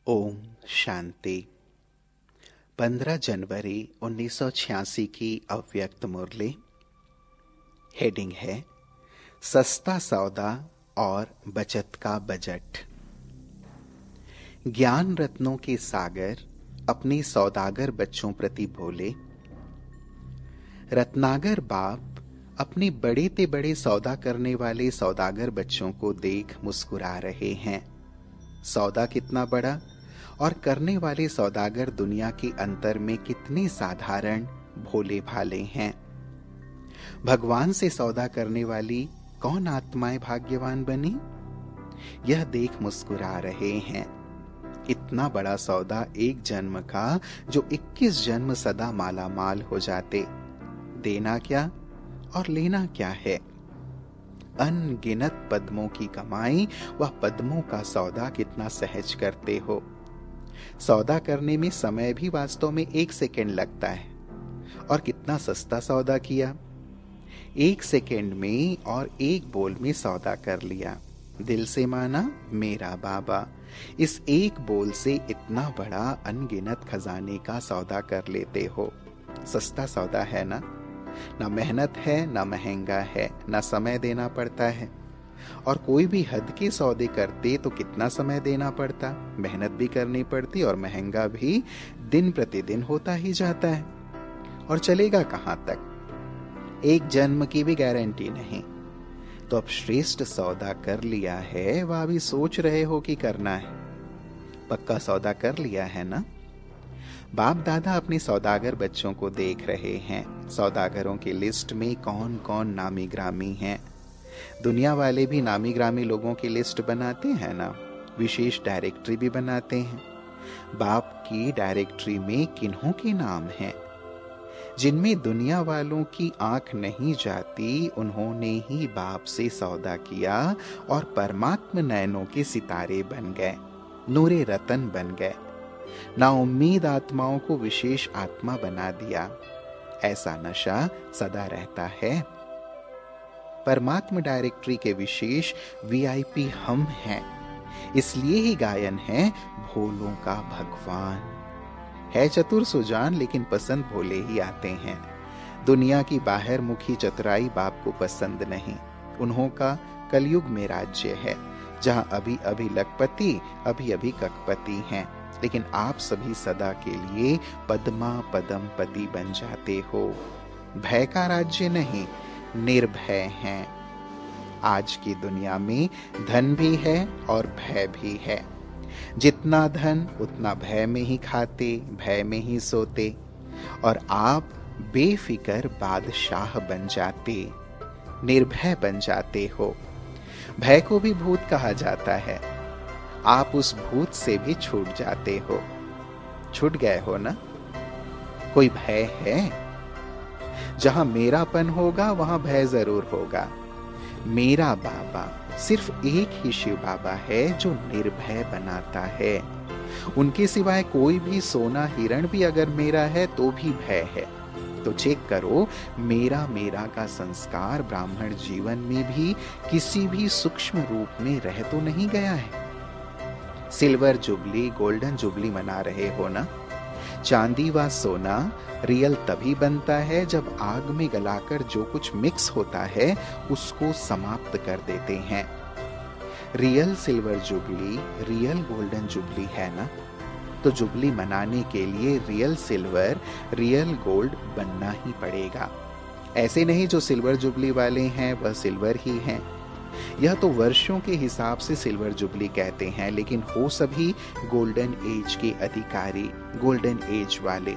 ओम शांति। 15 जनवरी 1986 की अव्यक्त मुरली। हेडिंग है सस्ता सौदा और बचत का बजट। ज्ञान रत्नों के सागर अपने सौदागर बच्चों प्रति बोले। रत्नागर बाप अपने बड़े ते बड़े सौदा करने वाले सौदागर बच्चों को देख मुस्कुरा रहे हैं। सौदा कितना बड़ा और करने वाले सौदागर दुनिया के अंतर में कितने साधारण भोले भाले हैं। भगवान से सौदा करने वाली कौन आत्माएं भाग्यवान बनी, यह देख मुस्कुरा रहे हैं। इतना बड़ा सौदा एक जन्म का जो 21 जन्म सदा माला माल हो जाते। देना क्या और लेना क्या है। अनगिनत पद्मों की कमाई वह पद्मों का सौदा कितना सहज करते हो। सौदा करने में समय भी वास्तव में 1 सेकंड लगता है और कितना सस्ता सौदा किया। 1 सेकंड में और 1 बोल में सौदा कर लिया। दिल से माना मेरा बाबा। इस 1 बोल से इतना बड़ा अनगिनत खजाने का सौदा कर लेते हो। सस्ता सौदा है ना मेहनत है, ना महंगा है, ना समय देना पड़ता है। और कोई भी हद के सौदे करते तो कितना समय देना पड़ता, मेहनत भी करनी पड़ती और महंगा भी दिन प्रतिदिन होता ही जाता है। और चलेगा कहां तक, एक जन्म की भी गारंटी नहीं। तो अब श्रेष्ठ सौदा कर लिया है, वह भी सोच रहे हो कि करना है। पक्का सौदा कर लिया है ना। बाप दादा अपने सौदागर बच्चों को देख रहे हैं। सौदागरों की लिस्ट में कौन कौन नामी ग्रामी हैं। दुनिया वाले भी नामी ग्रामी लोगों की लिस्ट बनाते हैं ना, विशेष डायरेक्टरी भी बनाते हैं। बाप की डायरेक्टरी में किन्हों के नाम हैं जिनमें दुनिया वालों की आंख नहीं जाती, उन्होंने ही बाप से सौदा किया और परमात्मा नयनों के सितारे बन गए, नूरे रतन बन गए। नाउम्मीद आत्माओं को विशेष आत्मा बना दिया। ऐसा नशा सदा रहता है। परमात्मा डायरेक्टरी के विशेष वीआईपी हम हैं। इसलिए ही गायन है भोलों का भगवान। है चतुर सुजान लेकिन पसंद भोले ही आते हैं। दुनिया की बाहर मुखी चतुराई बाप को पसंद नहीं। उन्हों का कलयुग में राज्य है जहां अभी अभी लखपति अभी अभी कखपति हैं। लेकिन आप सभी सदा के लिए पद्मा पदम पति बन जाते हो। भय का राज्य नहीं, निर्भय हैं। आज की दुनिया में धन भी है और भय भी है। जितना धन उतना भय में ही खाते, भय में ही सोते। और आप बेफिक्र बादशाह बन जाते, निर्भय बन जाते हो। भय को भी भूत कहा जाता है। आप उस भूत से भी छूट जाते हो। छूट गए हो ना। कोई भय है? जहां मेरापन होगा वहां भय जरूर होगा। मेरा बाबा सिर्फ एक ही शिव बाबा है जो निर्भय बनाता है। उनके सिवाय कोई भी सोना हिरण भी अगर मेरा है तो भी भय है। तो चेक करो, मेरा मेरा का संस्कार ब्राह्मण जीवन में भी किसी भी सूक्ष्म रूप में रह तो नहीं गया है। सिल्वर जुबली, गोल्डन जुबली मना रहे हो ना। चांदी व सोना रियल तभी बनता है जब आग में गलाकर जो कुछ मिक्स होता है उसको समाप्त कर देते हैं। Real silver jubilee, real golden jubilee है ना। तो जुबली मनाने के लिए रियल सिल्वर, रियल गोल्ड बनना ही पड़ेगा। ऐसे नहीं जो सिल्वर जुबली वाले हैं वह सिल्वर ही हैं। यह तो वर्षों के हिसाब से सिल्वर जुबली कहते हैं, लेकिन हो सभी गोल्डन एज के अधिकारी, गोल्डन एज वाले।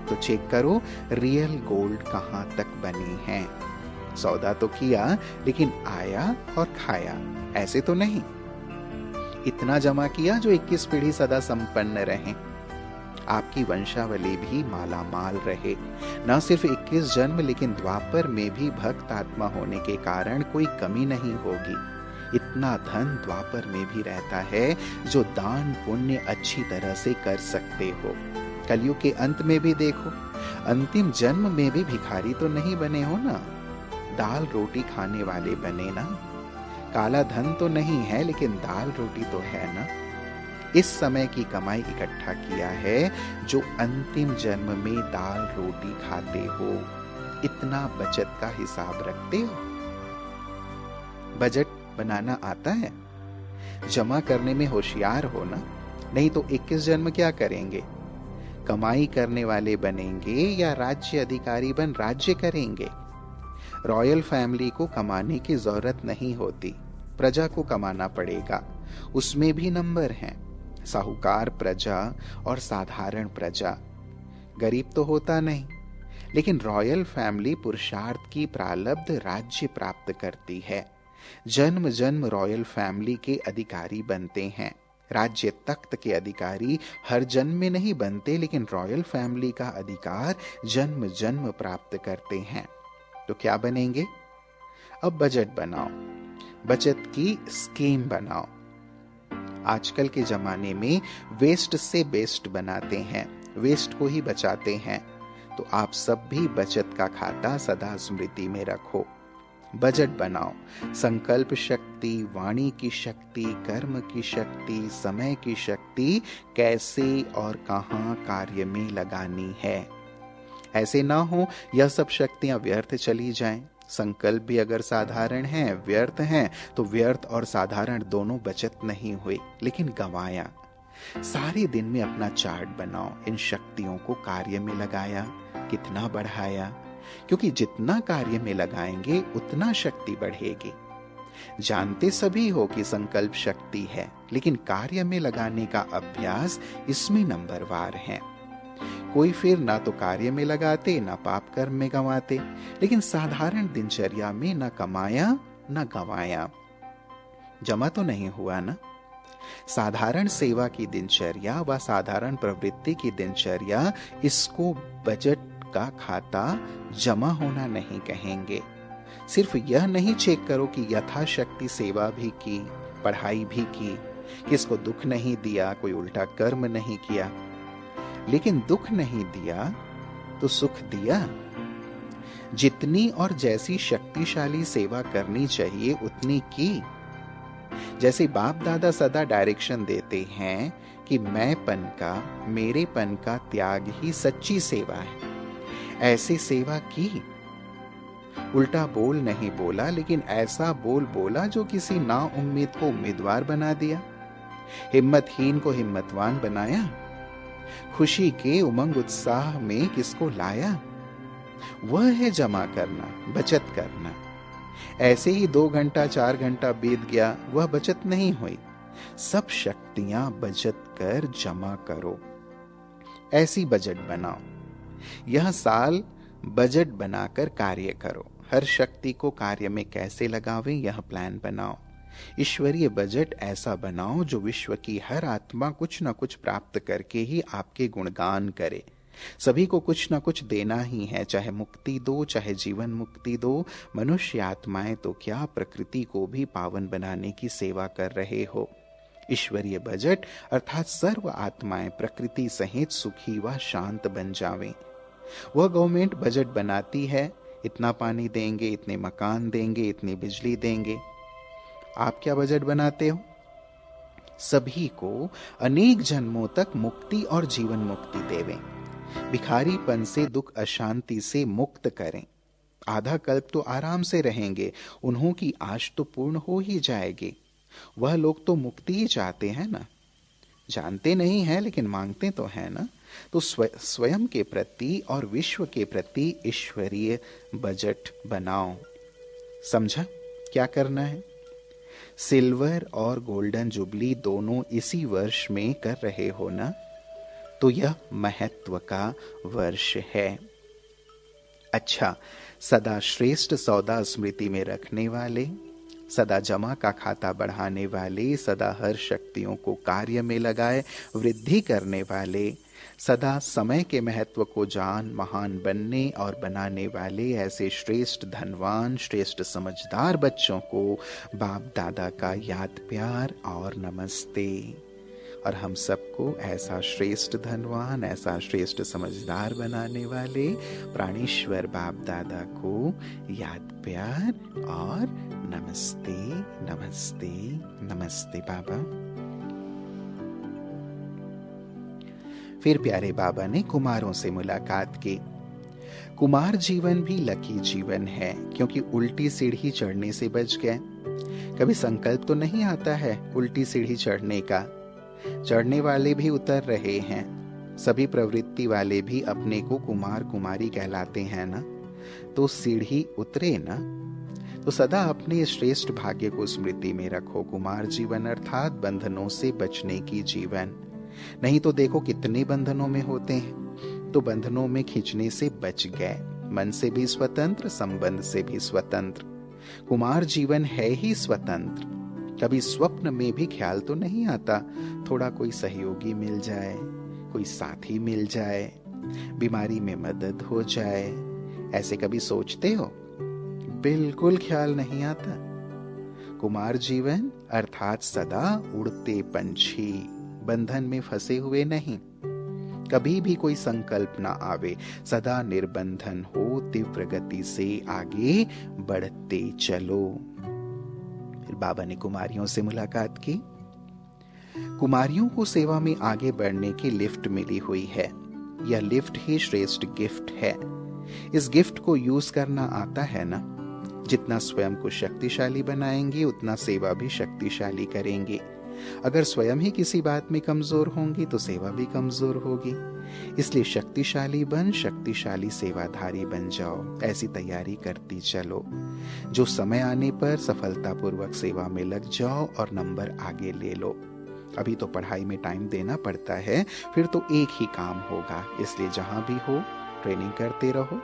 तो चेक करो रियल गोल्ड कहां तक बने हैं। सौदा तो किया लेकिन आया और खाया, ऐसे तो नहीं। इतना जमा किया जो 21 पीढ़ी सदा संपन्न रहे। आपकी वंशावली भी माला माल रहे। न सिर्फ 21 जन्म लेकिन द्वापर में भी भक्त आत्मा होने के कारण कोई कमी नहीं होगी। इतना धन द्वापर में भी रहता है जो दान पुण्य अच्छी तरह से कर सकते हो। कलयुग के अंत में भी देखो, अंतिम जन्म में भी भिखारी तो नहीं बने हो ना, दाल रोटी खाने वाले बने ना। काला धन तो नहीं है लेकिन दाल रोटी तो है ना। इस समय की कमाई इकट्ठा किया है जो अंतिम जन्म में दाल रोटी खाते हो। इतना बचत का हिसाब रखते हो? बजट बनाना आता है? जमा करने में होशियार हो ना, नहीं तो 21 जन्म क्या करेंगे? कमाई करने वाले बनेंगे या राज्य अधिकारी बन राज्य करेंगे? रॉयल फैमिली को कमाने की जरूरत नहीं होती, प्रजा को कमाना पड़ेगा। उसमें भी नंबर हैं, साहूकार प्रजा और साधारण प्रजा। गरीब तो होता नहीं, लेकिन रॉयल फैमिली पुरुषार्थ की प्रारब्ध राज्य प्राप्त करती है। जन्म जन्म रॉयल फैमिली के अधिकारी बनते हैं। राज्य तख्त के अधिकारी हर जन्म में नहीं बनते, लेकिन रॉयल फैमिली का अधिकार जन्म जन्म प्राप्त करते हैं। तो क्या बनेंगे? अब बजट बनाओ, बचत की स्कीम बनाओ। आजकल के जमाने में वेस्ट से बेस्ट बनाते हैं, वेस्ट को ही बचाते हैं। तो आप सब भी बचत का खाता सदा स्मृति में रखो। बजट बनाओ। संकल्प शक्ति, वाणी की शक्ति, कर्म की शक्ति, समय की शक्ति कैसे और कहां कार्य में लगानी है। ऐसे ना हो यह सब शक्तियां व्यर्थ चली जाएं। संकल्प भी अगर साधारण हैं, व्यर्थ हैं, तो व्यर्थ और साधारण दोनों बचत नहीं हुई, लेकिन गंवाया। सारे दिन में अपना चार्ट बनाओ, इन शक्तियों को कार्य में लगाया, कितना बढ़ाया, क्योंकि जितना कार्य में लगाएंगे उतना शक्ति बढ़ेगी। जानते सभी हो कि संकल्प शक्ति है, लेकिन कार्य में लगाने का अभ्यास इसमें नंबरवार है। कोई फिर ना तो कार्य में लगाते, ना पाप कर्म में गंवाते, लेकिन साधारण दिनचर्या में ना कमाया ना गंवाया। जमा तो नहीं हुआ ना। साधारण सेवा की दिनचर्या व साधारण प्रवृत्ति की दिनचर्या, इसको बजट का खाता जमा होना नहीं कहेंगे। सिर्फ यह नहीं चेक करो कि यथाशक्ति सेवा भी की, पढ़ाई भी की, किसको दुख नहीं दिया, कोई उल्टा कर्म नहीं किया। लेकिन दुख नहीं दिया तो सुख दिया। जितनी और जैसी शक्तिशाली सेवा करनी चाहिए उतनी की। जैसे बाप दादा सदा डायरेक्शन देते हैं कि मैंपन का, मेरेपन का त्याग ही सच्ची सेवा है, ऐसी सेवा की। उल्टा बोल नहीं बोला, लेकिन ऐसा बोल बोला जो किसी नाउम्मीद को उम्मीदवार बना दिया, हिम्मतहीन को हिम्मतवान बनाया, खुशी के उमंग उत्साह में किसको लाया। वह है जमा करना, बचत करना। ऐसे ही 2 घंटा 4 घंटा बीत गया, वह बचत नहीं हुई। सब शक्तियां बचत कर जमा करो। ऐसी बजट बनाओ। यह साल बजट बनाकर कार्य करो। हर शक्ति को कार्य में कैसे लगावें, यह प्लान बनाओ। ईश्वरीय बजट ऐसा बनाओ जो विश्व की हर आत्मा कुछ न कुछ प्राप्त करके ही आपके गुणगान करे। सभी को कुछ न कुछ देना ही है, चाहे मुक्ति दो, चाहे जीवन मुक्ति दो। मनुष्य आत्माएं तो क्या, प्रकृति को भी पावन बनाने की सेवा कर रहे हो। ईश्वरीय बजट अर्थात सर्व आत्माएं प्रकृति सहित सुखी व शांत बन जावें। वह गवर्नमेंट बजट बनाती है, इतना पानी देंगे, इतने मकान देंगे, इतनी बिजली देंगे। आप क्या बजट बनाते हो? सभी को अनेक जन्मों तक मुक्ति और जीवन मुक्ति देवें। भिखारीपन से, दुख अशांति से मुक्त करें। आधा कल्प तो आराम से रहेंगे, उन्हों की आश तो पूर्ण हो ही जाएगी। वह लोग तो मुक्ति ही चाहते हैं ना। जानते नहीं हैं लेकिन मांगते तो हैं ना। तो स्वयं के प्रति और विश्व के प्रति ईश्वरीय बजट बनाओ। समझा क्या करना है? सिल्वर और गोल्डन जुबली दोनों इसी वर्ष में कर रहे हो ना, तो यह महत्व का वर्ष है। अच्छा, सदा श्रेष्ठ सौदा स्मृति में रखने वाले, सदा जमा का खाता बढ़ाने वाले, सदा हर शक्तियों को कार्य में लगाए वृद्धि करने वाले, सदा समय के महत्व को जान महान बनने और बनाने वाले ऐसे श्रेष्ठ धनवान, श्रेष्ठ समझदार बच्चों को बाप दादा का याद प्यार और नमस्ते। और हम सबको ऐसा श्रेष्ठ धनवान, ऐसा श्रेष्ठ समझदार बनाने वाले प्राणेश्वर बाप दादा को याद प्यार और नमस्ते, नमस्ते, नमस्ते बाबा। फिर प्यारे बाबा ने कुमारों से मुलाकात की। कुमार जीवन भी लकी जीवन है, क्योंकि उल्टी सीढ़ी चढ़ने से बच गए। कभी संकल्प तो नहीं आता है उल्टी सीढ़ी चढ़ने का। चढ़ने वाले भी उतर रहे हैं। सभी प्रवृत्ति वाले भी अपने को कुमार कुमारी कहलाते हैं ना, तो सीढ़ी उतरे ना। तो सदा अपने श्रेष्ठ भाग्य को स्मृति में रखो। कुमार जीवन अर्थात बंधनों से बचने की जीवन। नहीं तो देखो कितने बंधनों में होते हैं, तो बंधनों में खींचने से बच गए। मन से भी स्वतंत्र, संबंध से भी स्वतंत्र। कुमार जीवन है ही स्वतंत्र। कभी स्वप्न में भी ख्याल तो नहीं आता थोड़ा कोई सहयोगी मिल जाए, कोई साथी मिल जाए, बीमारी में मदद हो जाए। ऐसे कभी सोचते हो? बिल्कुल ख्याल नहीं आता। कुमार जीवन अर्थात सदा उड़ते पंछी, बंधन में फंसे हुए नहीं। कभी भी कोई संकल्प ना आवे, सदा निर्बंधन हो, तीव्र गति से आगे बढ़ते चलो। फिर बाबा ने कुमारियों से मुलाकात की। कुमारियों को सेवा में आगे बढ़ने की लिफ्ट मिली हुई है। यह लिफ्ट ही श्रेष्ठ गिफ्ट है। इस गिफ्ट को यूज करना आता है ना। जितना स्वयं को शक्तिशाली बनाएंगे, उतना सेवा भी शक्तिशाली करेंगे। अगर स्वयं ही किसी बात में कमजोर होंगी तो सेवा भी कमजोर होगी। इसलिए शक्तिशाली बन, शक्तिशाली सेवाधारी बन जाओ। ऐसी तैयारी करती चलो, जो समय आने पर सफलतापूर्वक सेवा में लग जाओ और नंबर आगे ले लो। अभी तो पढ़ाई में टाइम देना पड़ता है, फिर तो एक ही काम होगा। इसलिए जहां भी हो ट्रेनिंग करते रहो।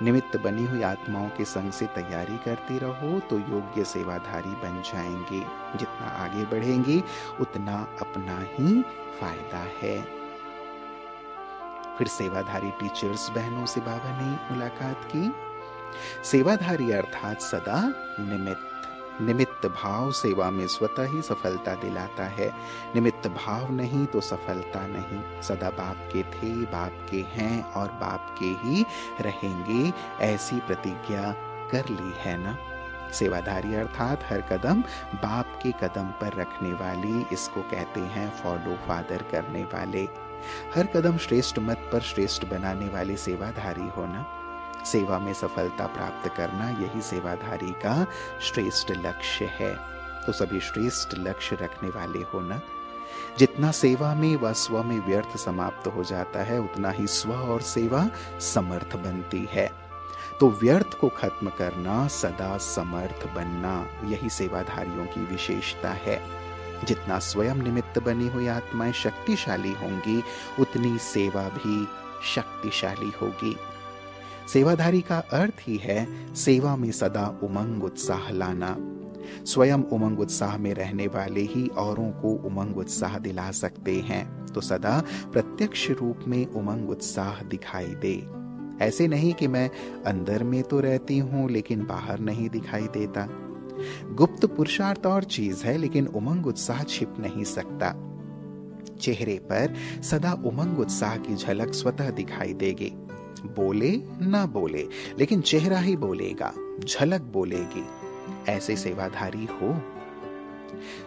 निमित्त बनी हुई आत्माओं के संग से तैयारी करती रहो, तो योग्य सेवाधारी बन जाएंगे। जितना आगे बढ़ेंगे उतना अपना ही फायदा है। फिर सेवाधारी टीचर्स बहनों से बाबा ने मुलाकात की। सेवाधारी अर्थात सदा निमित्त भाव सेवा में स्वतः ही सफलता दिलाता है। निमित्त भाव नहीं तो सफलता नहीं। सदा बाप के थे, बाप के हैं और बाप के ही रहेंगे, ऐसी प्रतिज्ञा कर ली है ना। सेवाधारी अर्थात हर कदम बाप के कदम पर रखने वाली, इसको कहते हैं फॉलो फादर करने वाले। हर कदम श्रेष्ठ मत पर श्रेष्ठ बनाने वाले सेवाधारी होना। सेवा में सफलता प्राप्त करना, यही सेवाधारी का श्रेष्ठ लक्ष्य है। तो सभी श्रेष्ठ लक्ष्य रखने वाले होना। जितना सेवा में व स्व में व्यर्थ समाप्त हो जाता है, उतना ही स्व और सेवा समर्थ बनती है। तो व्यर्थ को खत्म करना, सदा समर्थ बनना, यही सेवाधारियों की विशेषता है। जितना स्वयं निमित्त बनी हुई आत्माएं शक्तिशाली होंगी, उतनी सेवा भी शक्तिशाली होगी। सेवाधारी का अर्थ ही है सेवा में सदा उमंग उत्साह लाना। स्वयं उमंग उत्साह में रहने वाले ही औरों को उमंग उत्साह दिला सकते हैं। तो सदा प्रत्यक्ष रूप में उमंग उत्साह दिखाई दे। ऐसे नहीं कि मैं अंदर में तो रहती हूं लेकिन बाहर नहीं दिखाई देता। गुप्त पुरुषार्थ और चीज है, लेकिन उमंग उत्साह छिप नहीं सकता। चेहरे पर सदा उमंग उत्साह की झलक स्वतः दिखाई देगी। बोले ना बोले, लेकिन चेहरा ही बोलेगा, झलक बोलेगी। ऐसे सेवाधारी हो।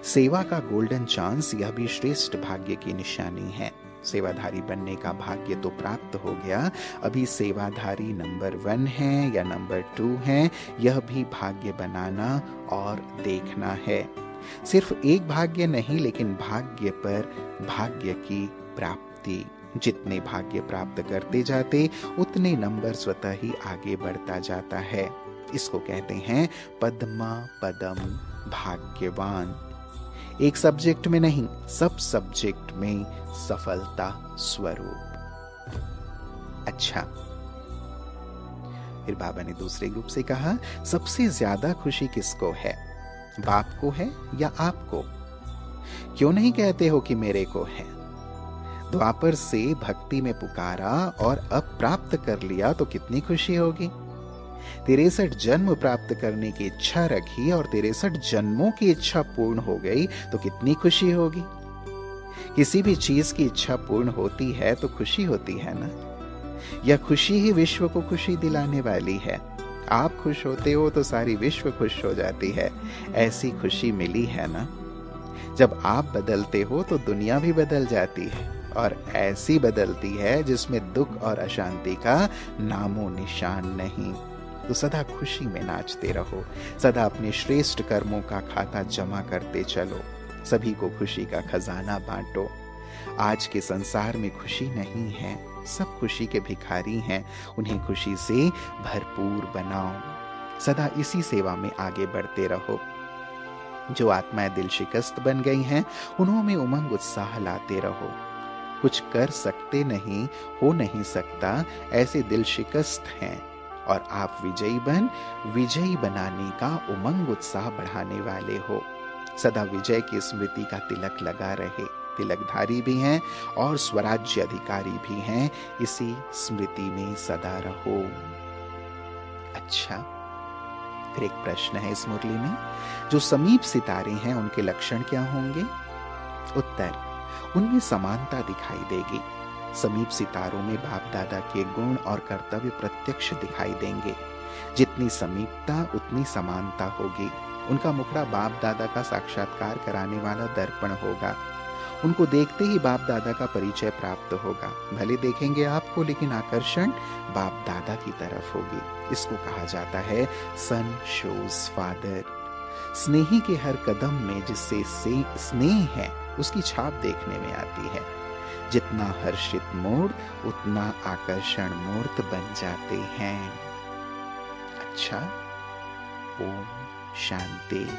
सेवा का गोल्डन चांस, यह भी श्रेष्ठ भाग्य की निशानी है। सेवाधारी बनने का भाग्य तो प्राप्त हो गया, अभी सेवाधारी नंबर 1 है या नंबर 2 है, यह भी भाग्य बनाना और देखना है। सिर्फ एक भाग्य नहीं, लेकिन भाग्य पर भाग्य की प्राप्ति। जितने भाग्य प्राप्त करते जाते, उतने नंबर स्वतः ही आगे बढ़ता जाता है। इसको कहते हैं पद्मा पदम भाग्यवान। एक सब्जेक्ट में नहीं, सब सब्जेक्ट में सफलता स्वरूप। अच्छा, फिर बाबा ने दूसरे ग्रुप से कहा, सबसे ज्यादा खुशी किसको है? बाप को है या आपको? क्यों नहीं कहते हो कि मेरे को है? द्वापर से भक्ति में पुकारा और अब प्राप्त कर लिया तो कितनी खुशी होगी। 63 जन्म प्राप्त करने की इच्छा रखी और 63 जन्मों की इच्छा पूर्ण हो गई तो कितनी खुशी होगी। किसी भी चीज की इच्छा पूर्ण होती है तो खुशी होती है ना। यह खुशी ही विश्व को खुशी दिलाने वाली है। आप खुश होते हो तो सारी विश्व खुश हो जाती है। ऐसी खुशी मिली है ना। जब आप बदलते हो तो दुनिया भी बदल जाती है। और ऐसी बदलती है जिसमें दुख और अशांति का नामो निशान नहीं। तो सदा खुशी में नाचते रहो, सदा अपने श्रेष्ठ कर्मों का खाता जमा करते चलो, सभी को खुशी का खजाना बांटो। आज के संसार में खुशी नहीं है, सब खुशी के भिखारी हैं, उन्हें खुशी से भरपूर बनाओ। सदा इसी सेवा में आगे बढ़ते रहो। जो आत्माएं दिल शिकस्त बन गई हैं, उन्होंने उमंग उत्साह लाते रहो। कुछ कर सकते नहीं, हो नहीं सकता, ऐसे दिल शिकस्त हैं, और आप विजयी बनाने का उमंग उत्साह बढ़ाने वाले हो। सदा विजय की स्मृति का तिलक लगा रहे, तिलकधारी भी हैं और स्वराज्य अधिकारी भी हैं, इसी स्मृति में सदा रहो। अच्छा, फिर एक प्रश्न है इस मुरली में, जो समीप सितारे हैं उनके लक्षण क्या होंगे? उत्तर, उनमें समानता दिखाई देगी। समीप सितारों में बाप दादा के गुण और कर्तव्य प्रत्यक्ष दिखाई देंगे। जितनी समीपता उतनी समानता होगी। उनका मुखड़ा बाप दादा का साक्षात्कार कराने वाला दर्पण होगा। उनको देखते ही बाप दादा का परिचय प्राप्त होगा। भले देखेंगे आपको, लेकिन आकर्षण बाप दादा की तरफ होगी। इसको कहा जाता है सन शोज फादर। स्नेही के हर कदम में जिससे स्नेह है, उसकी छाप देखने में आती है। जितना हर्षित मोड़, उतना आकर्षण मूर्त बन जाते हैं। अच्छा, ओम शांति।